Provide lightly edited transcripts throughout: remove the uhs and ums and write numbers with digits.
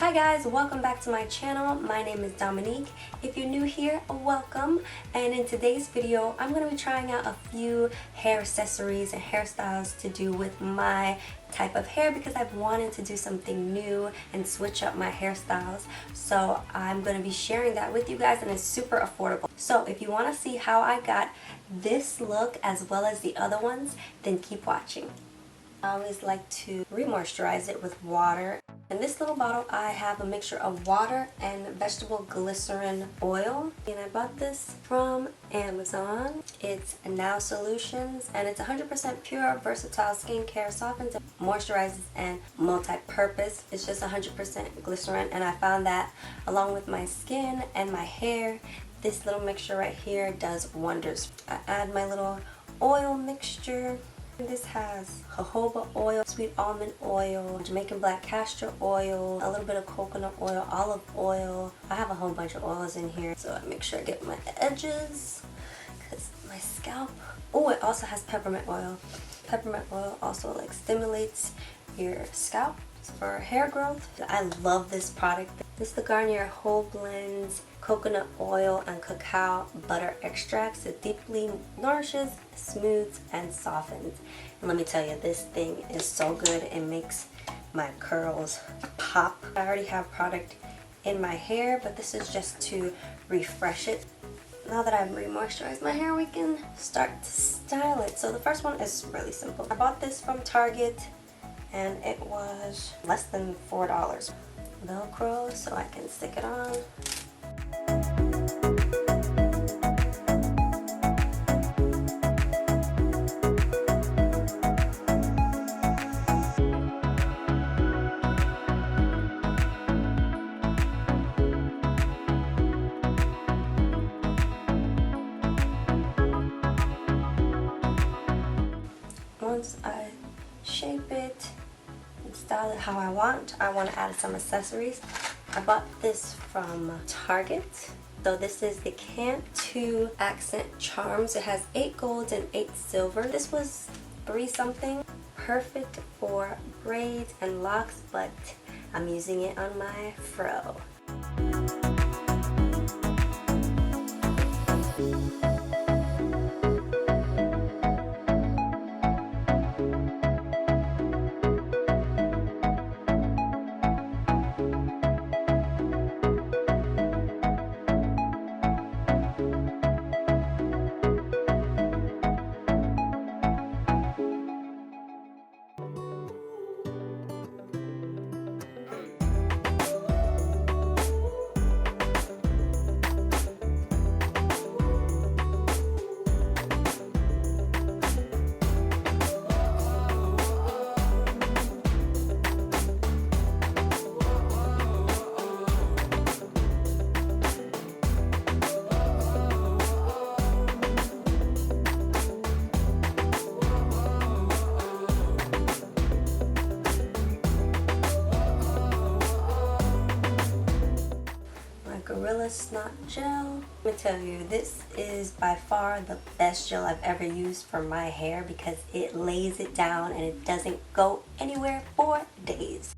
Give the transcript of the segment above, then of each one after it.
Hi guys, welcome back to my channel. My name is Dominique. If you're new here, welcome. And in today's video, I'm going to be trying out a few hair accessories and hairstyles to do with my type of hair because I've wanted to do something new and switch up my hairstyles. So I'm going to be sharing that with you guys, and it's super affordable. So if you want to see how I got this look as well as the other ones, then keep watching. I always like to re-moisturize it with water. In this little bottle I have a mixture of water and vegetable glycerin oil, and I bought this from Amazon. It's Now Solutions, and it's 100% pure, versatile skincare, softens, moisturizes, and multi-purpose. It's just 100% glycerin, and I found that along with my skin and my hair, this little mixture right here does wonders. I add my little oil mixture. This has jojoba oil, sweet almond oil, Jamaican black castor oil, a little bit of coconut oil, olive oil. I have a whole bunch of oils in here, so I make sure I get my edges because my scalp. Oh, it also has peppermint oil. Peppermint oil also like stimulates your scalp for hair growth. I love this product. This is the Garnier Whole Blends coconut oil and cacao butter extracts. It deeply nourishes, smooths, and softens. And let me tell you, this thing is so good. It makes my curls pop. I already have product in my hair, but this is just to refresh it. Now that I've re-moisturized my hair, we can start to style it. So the first one is really simple. I bought this from Target, and it was less than $4. Velcro so I can stick it on. Once I shape it and style it how I want to add some accessories. I bought this from Target. So this is the Cantu Accent Charms. It has 8 golds and 8 silver. This was $3 something. Perfect for braids and locks, but I'm using it on my fro. Snot gel. Let me tell you, this is by far the best gel I've ever used for my hair because it lays it down and it doesn't go anywhere for days.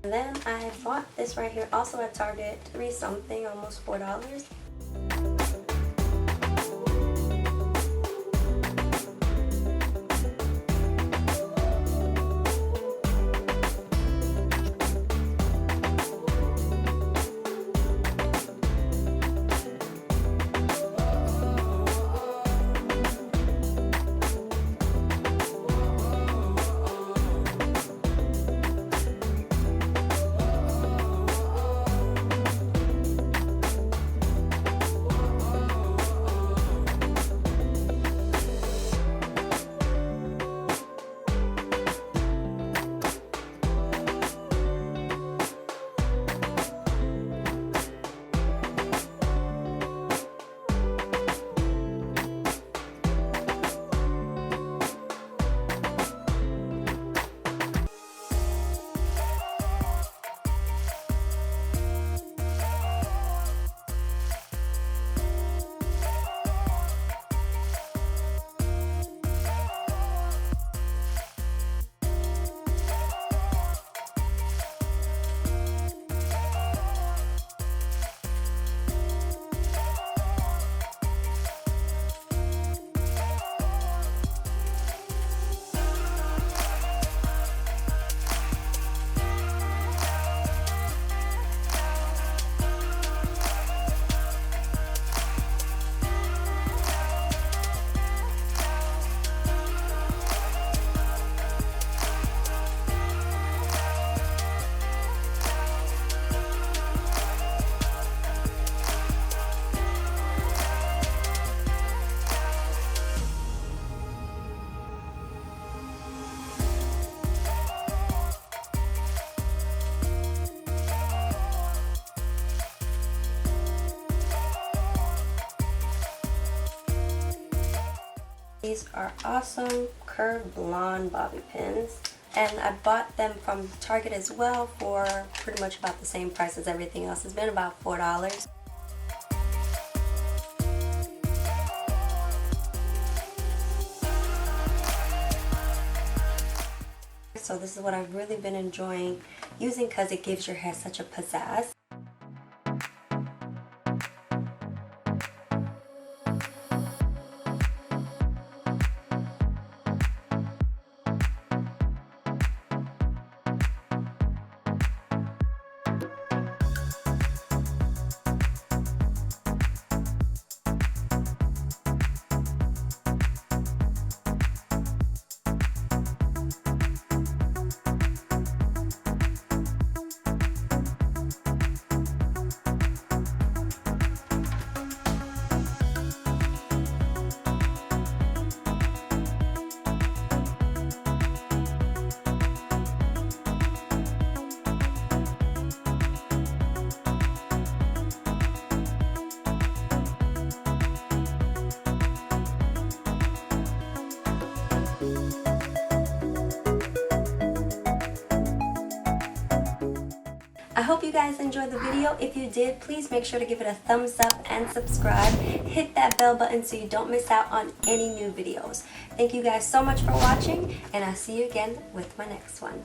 And then I bought this right here also at Target, $3 something, almost $4. These are awesome curved blonde bobby pins. And I bought them from Target as well for pretty much about the same price as everything else. It's been about $4. So this is what I've really been enjoying using because it gives your hair such a pizzazz. I hope you guys enjoyed the video. If you did, please make sure to give it a thumbs up and subscribe. Hit that bell button so you don't miss out on any new videos. Thank you guys so much for watching, and I'll see you again with my next one.